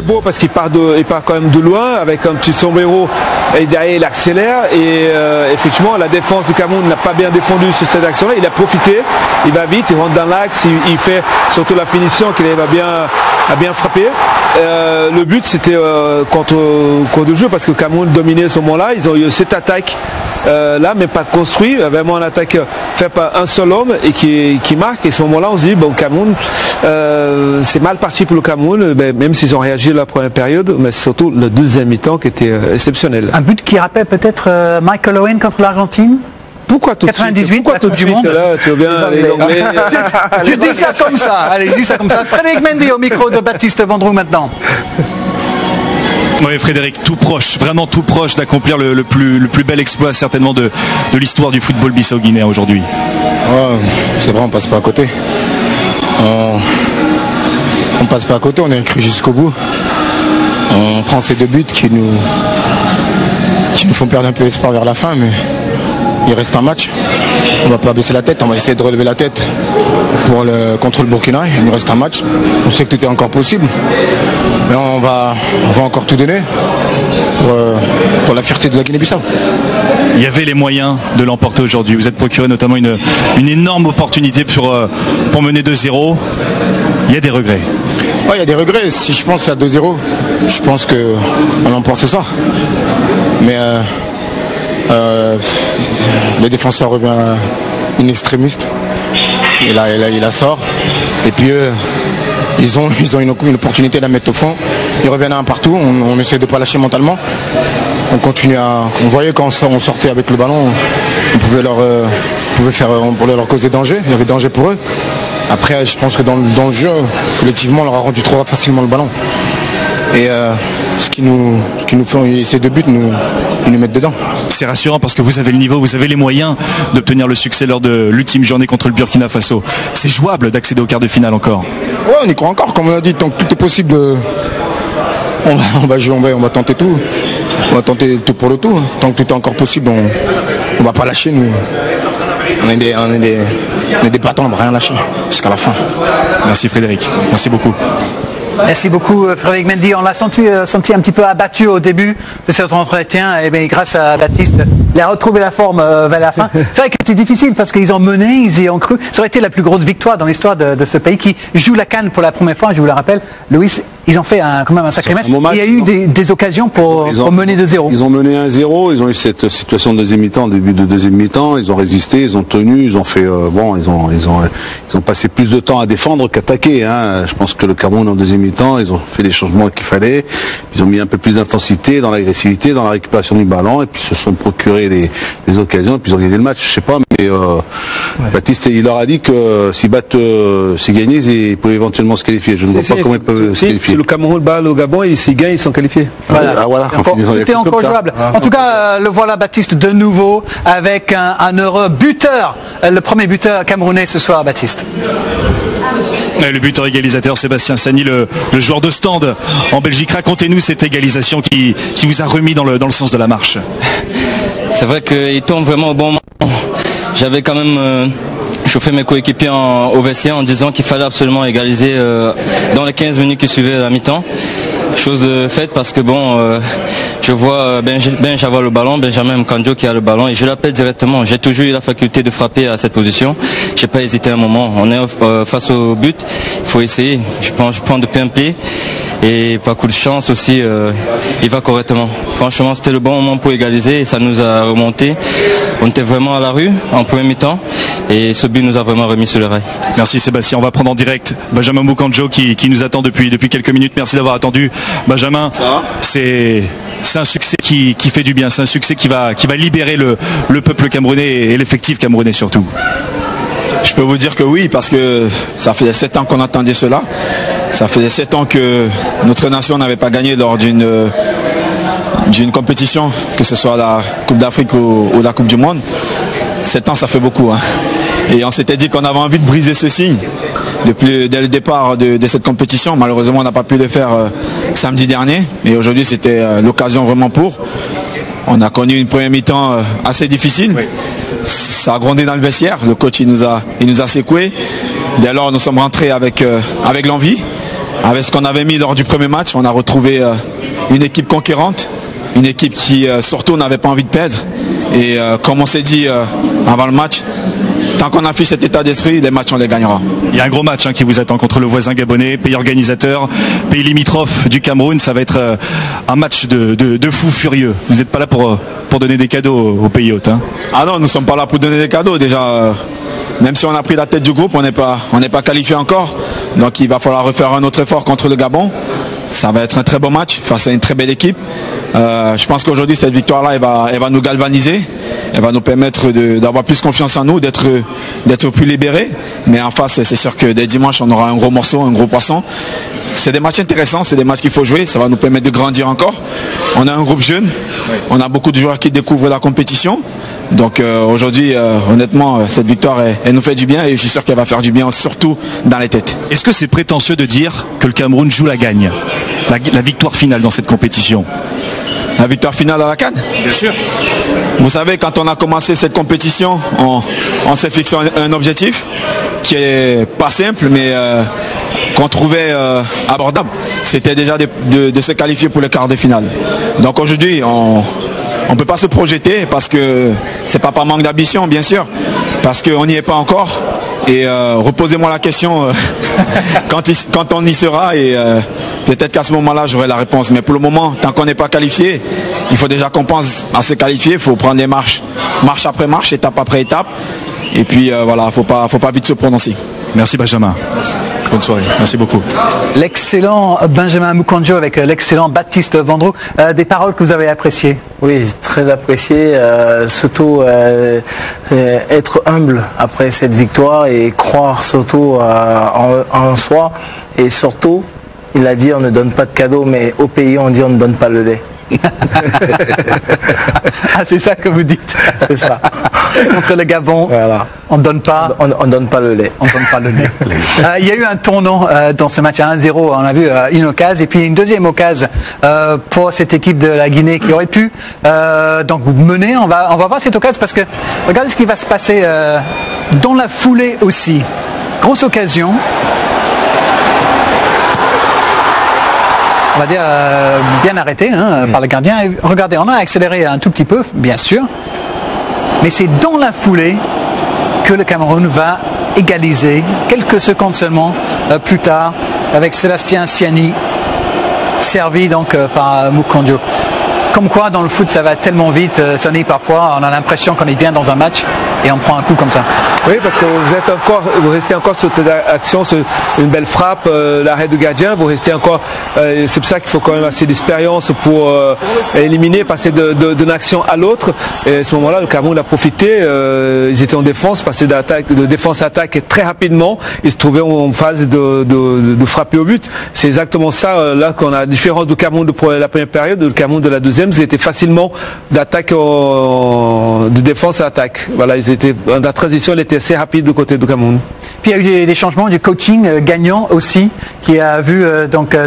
beau parce qu'il part quand même de loin avec un petit sombrero et derrière il accélère et effectivement la défense du Cameroun n'a pas bien défendu sur cette action-là. Il a profité, il va vite, il rentre dans l'axe, il fait surtout la finition qu'il va bien frapper. Le but c'était contre le jeu parce que le Cameroun dominait à ce moment-là. Ils ont eu cette attaque là, mais pas construit, vraiment une attaque faite par un seul homme et qui marque. Et à ce moment-là, on se dit, bon, Cameroun, c'est mal parti pour le Cameroun, même s'ils ont réagi la première période, mais surtout le deuxième mi-temps qui était exceptionnel. Un but qui rappelle peut-être Michael Owen contre l'Argentine. Pourquoi tout 98, de suite? Pourquoi tout de suite là, tu veux bien les Anglais Je dis ça comme ça. Allez, je dis ça comme ça. Frédéric Mendy au micro de Baptiste Vendroux maintenant. Oui, Frédéric, tout proche, vraiment tout proche d'accomplir le plus bel exploit certainement de l'histoire du football bissau-guinéen aujourd'hui. Ouais, c'est vrai, on passe pas à côté. On passe pas à côté, on est cru jusqu'au bout. On prend ces deux buts qui nous font perdre un peu d'espoir vers la fin, mais il reste un match. On va pas baisser la tête, on va essayer de relever la tête contre le Burkina. Il nous reste un match. On sait que tout est encore possible. Mais on va encore tout donner pour la fierté de la Guinée-Bissau. Il y avait les moyens de l'emporter aujourd'hui. Vous êtes procuré notamment une énorme opportunité pour mener 2-0. Il y a des regrets. Ouais, il y a des regrets. Si je pense à 2-0, je pense qu'on l'emporte ce soir. Mais le défenseur revient in extrémiste. Et là, il la sort. Et puis ils ont une opportunité de la mettre au fond. Ils reviennent à un partout. On essaie de ne pas lâcher mentalement. On continue on voyait quand on sortait avec le ballon, on pouvait leur causer danger. Il y avait danger pour eux. Après, je pense que dans le jeu, collectivement, on leur a rendu trop facilement le ballon. Et ce qui nous fait ces deux buts, ils nous mettent dedans. C'est rassurant parce que vous avez le niveau, vous avez les moyens d'obtenir le succès lors de l'ultime journée contre le Burkina Faso. C'est jouable d'accéder au quart de finale encore. Ouais, on y croit encore, comme on a dit, tant que tout est possible, on va jouer, on va tenter tout. On va tenter tout pour le tout. Tant que tout est encore possible, on ne va pas lâcher, nous. On est des battants, on ne va rien lâcher jusqu'à la fin. Merci Frédéric, merci beaucoup. Merci beaucoup Frédéric Mendy. On l'a senti un petit peu abattu au début de cet entretien. Et bien, grâce à Baptiste, il a retrouvé la forme vers la fin. C'est vrai que c'est difficile parce qu'ils ont mené, ils y ont cru. Ça aurait été la plus grosse victoire dans l'histoire de ce pays qui joue la CAN pour la première fois. Je vous le rappelle, Louis, ils ont fait quand même un sacré match. Il y a eu des occasions pour mener 2-0. Ils ont mené 1-0, ils ont eu cette situation de deuxième mi-temps, début de deuxième mi-temps, ils ont résisté, ils ont tenu, ils ont fait ils ont passé plus de temps à défendre qu'attaquer. Hein. Je pense que le Cameroun en deuxième mi-temps, ils ont fait les changements qu'il fallait, ils ont mis un peu plus d'intensité dans l'agressivité, dans la récupération du ballon, et puis se sont procurés des occasions, et puis ils ont gagné le match. Je sais pas, mais Baptiste, il leur a dit que s'ils gagnaient, ils pouvaient éventuellement se qualifier. Je ne vois pas comment ils peuvent se qualifier. Si le Cameroun bat le Gabon et s'ils gagnent, ils sont qualifiés. Voilà. C'était encore jouable. En tout cas, le voilà Baptiste de nouveau avec un heureux buteur. Le premier buteur camerounais ce soir, Baptiste. Le buteur égalisateur Sébastien Sani, le joueur de stand en Belgique. Racontez-nous cette égalisation qui vous a remis dans le sens de la marche. C'est vrai qu'il tombe vraiment au bon moment. J'avais quand même chauffé mes coéquipiers au vestiaire en disant qu'il fallait absolument égaliser dans les 15 minutes qui suivaient la mi-temps. Chose faite parce que je vois Benj avoir le ballon, Benjamin Mkanjo qui a le ballon et je l'appelle directement. J'ai toujours eu la faculté de frapper à cette position. J'ai pas hésité un moment. On est face au but, il faut essayer. Je prends de plein pied et par coup de chance aussi, il va correctement. Franchement, c'était le bon moment pour égaliser et ça nous a remonté. On était vraiment à la rue en premier mi-temps et ce but nous a vraiment remis sur le rail. Merci Sébastien, on va prendre en direct Benjamin Mkanjo qui nous attend depuis quelques minutes. Merci d'avoir attendu. Benjamin, c'est un succès qui fait du bien, c'est un succès qui va libérer le peuple camerounais et l'effectif camerounais surtout. Je peux vous dire que oui, parce que ça faisait 7 ans qu'on attendait cela. Ça faisait 7 ans que notre nation n'avait pas gagné lors d'une compétition, que ce soit la Coupe d'Afrique ou la Coupe du Monde. 7 ans, ça fait beaucoup. Hein. Et on s'était dit qu'on avait envie de briser ce signe dès le départ de cette compétition. Malheureusement, on n'a pas pu le faire samedi dernier. Et aujourd'hui, c'était l'occasion vraiment pour. On a connu une première mi-temps assez difficile. Oui. Ça a grondé dans le vestiaire. Le coach il nous a secoué. Dès lors, nous sommes rentrés avec l'envie. avec ce qu'on avait mis lors du premier match, on a retrouvé une équipe conquérante, une équipe qui surtout n'avait pas envie de perdre. Et comme on s'est dit avant le match, tant qu'on affiche cet état d'esprit, les matchs on les gagnera. Il y a un gros match qui vous attend contre le voisin gabonais, pays organisateur, pays limitrophe du Cameroun. Ça va être un match de fou furieux. Vous n'êtes pas là pour donner des cadeaux au pays hôte. Ah non, nous ne sommes pas là pour donner des cadeaux. Déjà, même si on a pris la tête du groupe, on n'est pas qualifié encore. Donc il va falloir refaire un autre effort contre le Gabon. Ça va être un très bon match face à une très belle équipe. Je pense qu'aujourd'hui, cette victoire-là, elle va nous galvaniser. Elle va nous permettre d'avoir plus confiance en nous, d'être plus libérés. Mais en face, c'est sûr que dès dimanche, on aura un gros morceau, un gros poisson. C'est des matchs intéressants, c'est des matchs qu'il faut jouer. Ça va nous permettre de grandir encore. On a un groupe jeune. On a beaucoup de joueurs qui découvrent la compétition. Donc aujourd'hui, honnêtement, cette victoire, elle nous fait du bien et je suis sûr qu'elle va faire du bien, surtout dans les têtes. Est-ce que c'est prétentieux de dire que le Cameroun joue la gagne, la victoire finale dans cette compétition? La victoire finale à la CAN? Bien sûr. Vous savez, quand on a commencé cette compétition, on s'est fixé un objectif qui est pas simple, mais qu'on trouvait abordable. C'était déjà de se qualifier pour le quart de finale. Donc aujourd'hui, on ne peut pas se projeter parce que c'est pas par manque d'ambition, bien sûr, parce qu'on n'y est pas encore. Et reposez-moi la question quand on y sera et peut-être qu'à ce moment-là j'aurai la réponse. Mais pour le moment, tant qu'on n'est pas qualifié, il faut déjà qu'on pense à se qualifier. Il faut prendre les marche après marche, étape après étape. Et puis voilà, faut pas vite se prononcer. Merci Benjamin. Bonne soirée. Merci beaucoup. L'excellent Benjamin Moukonjo avec l'excellent Baptiste Vendroux. Des paroles que vous avez appréciées? Oui, très apprécié. Surtout être humble après cette victoire et croire surtout en soi. Et surtout, il a dit on ne donne pas de cadeaux, mais au pays on dit on ne donne pas le lait. Ah, c'est ça que vous dites. C'est ça. Contre le Gabon, voilà. On ne donne pas le lait. On donne pas le lait. Il y a eu un tournant dans ce match à 1-0. On a vu une occasion et puis une deuxième occasion pour cette équipe de la Guinée qui aurait pu donc mener. On va voir cette occasion parce que regardez ce qui va se passer dans la foulée aussi. Grosse occasion. On va dire bien arrêté par le gardien. Et regardez, on a accéléré un tout petit peu, bien sûr. Mais c'est dans la foulée que le Cameroun va égaliser, quelques secondes seulement plus tard, avec Sébastien Siani, servi donc par Moukonjo. Comme quoi, dans le foot, ça va tellement vite, Sonny, parfois, on a l'impression qu'on est bien dans un match et on prend un coup comme ça. Oui, parce que vous restez encore sur cette action, une belle frappe, l'arrêt du gardien, vous restez encore, c'est pour ça qu'il faut quand même assez d'expérience pour éliminer, passer d'une action à l'autre. Et à ce moment-là, le Cameroun a profité, ils étaient en défense, passer de défense-attaque et très rapidement, ils se trouvaient en phase de frapper au but. C'est exactement ça, là, qu'on a la différence du Cameroun de la première période, du Cameroun de la deuxième. Ils étaient facilement d'attaque de défense à attaque. Voilà, la transition elle était assez rapide du côté du Cameroun. Puis il y a eu des changements du coaching gagnant aussi, qui a vu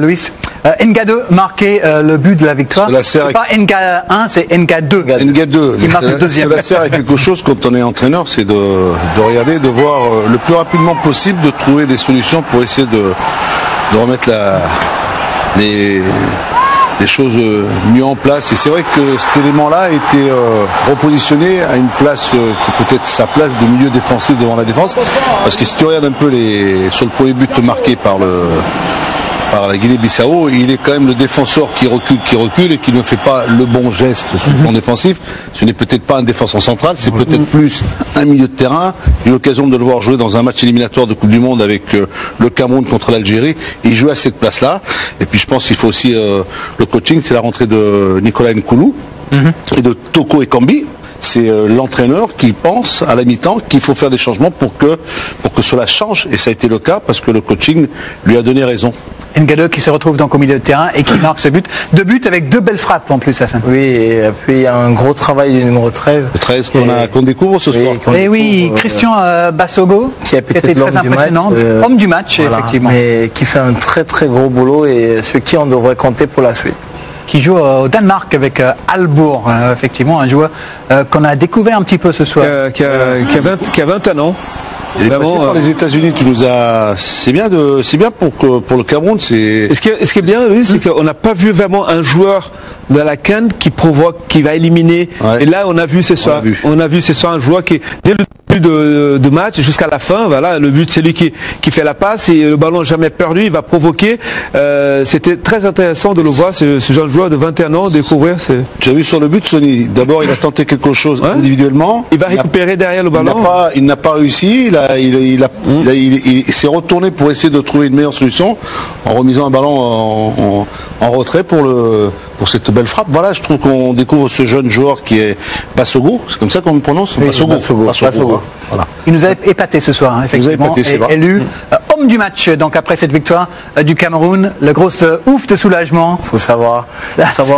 Luis Nga 2 marquer le but de la victoire. C'est pas Nga 1, c'est Nga 2. Nga 2. Qui marque le deuxième. Cela sert à quelque chose quand on est entraîneur, c'est de regarder, de voir le plus rapidement possible, de trouver des solutions pour essayer de remettre les choses mieux en place. Et c'est vrai que cet élément-là a été repositionné à une place qui peut être sa place de milieu défensif devant la défense. Parce que si tu regardes un peu sur le premier but marqué par la Guinée-Bissau, il est quand même le défenseur qui recule et qui ne fait pas le bon geste sur le plan défensif. Ce n'est peut-être pas un défenseur central, c'est peut-être plus un milieu de terrain. J'ai eu l'occasion de le voir jouer dans un match éliminatoire de Coupe du Monde avec le Cameroun contre l'Algérie. Et il jouait à cette place-là. Et puis je pense qu'il faut aussi le coaching, c'est la rentrée de Nicolas Nkoulou et de Toko Ekambi. C'est l'entraîneur qui pense à la mi-temps qu'il faut faire des changements pour que cela change. Et ça a été le cas parce que le coaching lui a donné raison. Nga 2 qui se retrouve donc au milieu de terrain et qui marque ce but. 2 buts avec 2 belles frappes en plus à la fin. Oui, et puis il y a un gros travail du numéro 13. Le 13 qu'on découvre ce soir. Et oui, Christian Bassogo, qui a été très impressionnant. Homme du match, voilà, effectivement. Et qui fait un très très gros boulot et sur qui on devrait compter pour la suite. Qui joue au Danemark avec Aalborg, effectivement, un joueur qu'on a découvert un petit peu ce soir. Qui a 21 ans. Il est passé par les États-Unis. C'est bien pour le Cameroun. Ce qui est bien, oui, c'est qu'on n'a pas vu vraiment un joueur de la CAN qui provoque, qui va éliminer. Ouais. Et là, on a vu ce soir un joueur qui, dès le début de match jusqu'à la fin, voilà, le but c'est lui qui fait la passe et le ballon jamais perdu, il va provoquer. C'était très intéressant de le voir, ce jeune joueur de 21 ans, découvrir. Tu as vu sur le but, Sonny, d'abord il a tenté quelque chose individuellement. Il va récupérer derrière le ballon. Il n'a pas réussi, il s'est retourné pour essayer de trouver une meilleure solution en remisant un ballon en retrait pour cette belle frappe. Voilà, je trouve qu'on découvre ce jeune joueur qui est Bassogo, c'est comme ça qu'on le prononce, oui, Bassogo. Voilà. Il nous a épaté ce soir, hein, effectivement, élu homme du match. Donc après cette victoire du Cameroun, le gros ouf de soulagement. Faut savoir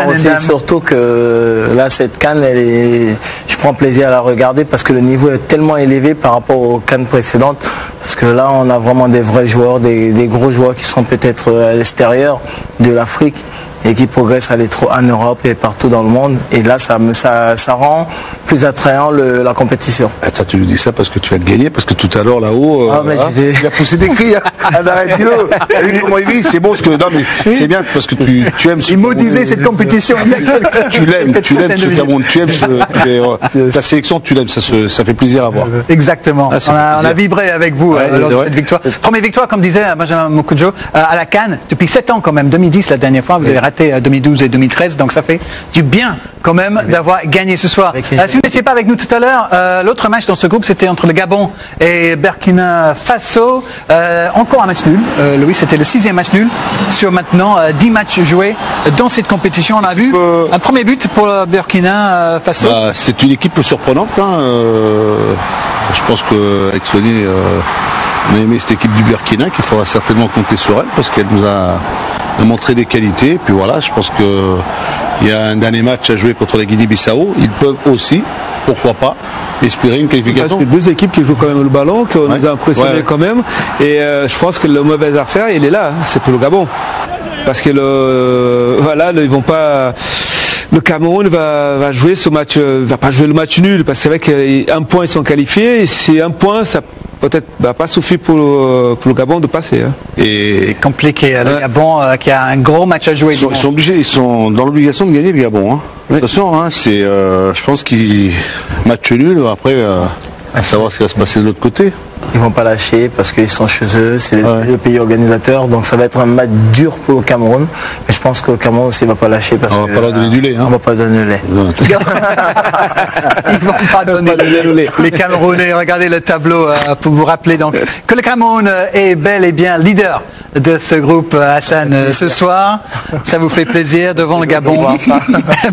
aussi surtout que là cette CAN, je prends plaisir à la regarder parce que le niveau est tellement élevé par rapport aux CAN précédentes. Parce que là, on a vraiment des vrais joueurs, des gros joueurs qui sont peut-être à l'extérieur de l'Afrique et qui progressent en Europe et partout dans le monde. Et là, ça rend plus attrayant la compétition. Attends, tu lui dis ça parce que tu vas te gagner, parce que tout à l'heure là-haut, il a poussé des cris. Arrête-le. Comment il vit, c'est bon, parce que non mais c'est bien parce que tu aimes. Il maudisait cette compétition. Tu l'aimes ce Cameroun, tu aimes ta sélection, tu l'aimes, ça fait plaisir à voir. Exactement. On a vibré avec vous lors de cette victoire. Première victoire, comme disait Benjamin Mokudjo, à la CAN depuis 7 ans quand même. 2010 la dernière fois, vous avez raté 2012 et 2013, donc ça fait du bien quand même d'avoir gagné ce soir. Si vous n'étiez pas avec nous tout à l'heure, l'autre match dans ce groupe c'était entre le Gabon et Burkina Faso. Encore un match nul. Louis, c'était le 6e match nul sur maintenant 10 matchs joués dans cette compétition. On a vu un premier but pour le Burkina Faso. C'est une équipe surprenante. Je pense qu'avec Sonny, on a aimé cette équipe du Burkina, qu'il faudra certainement compter sur elle parce qu'elle nous a montré des qualités. Et puis voilà, je pense qu'il y a un dernier match à jouer contre la Guinée-Bissau. Ils peuvent aussi, pourquoi pas, espérer une qualification. C'est deux équipes qui jouent quand même le ballon, qui nous a impressionné quand même. Et je pense que le mauvais affaire, il est là, c'est pour le Gabon. Parce que ils vont pas. Le Cameroun va jouer ce match, va pas jouer le match nul, parce que c'est vrai qu'un point ils sont qualifiés, et c'est un point, ça peut-être va pas suffire pour le Gabon de passer. Et c'est compliqué, le Gabon qui a un gros match à jouer. Ils sont obligés, ils sont dans l'obligation de gagner le Gabon. De toute façon, c'est, je pense qu'ils match nul, après, à savoir ce qui va se passer de l'autre côté. Ils vont pas lâcher parce qu'ils sont chez eux, c'est le pays organisateur, donc ça va être un match dur pour le Cameroun. Mais je pense que le Cameroun aussi ne va pas lâcher parce on va pas leur donner du lait. On va pas donner le lait. Ils vont pas donner le lait. Les Camerounais, regardez le tableau pour vous rappeler donc que le Cameroun est bel et bien leader de ce groupe, Hassan, ce soir. Ça vous fait plaisir devant le Gabon,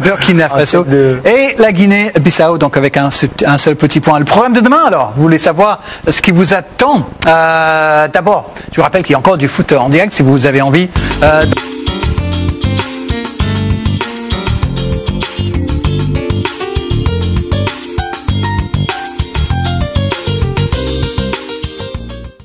Burkina Faso et la Guinée-Bissau, donc avec un seul petit point. Le programme de demain, alors, vous voulez savoir ce qui vous attend. D'abord, je vous rappelle qu'il y a encore du foot en direct si vous avez envie.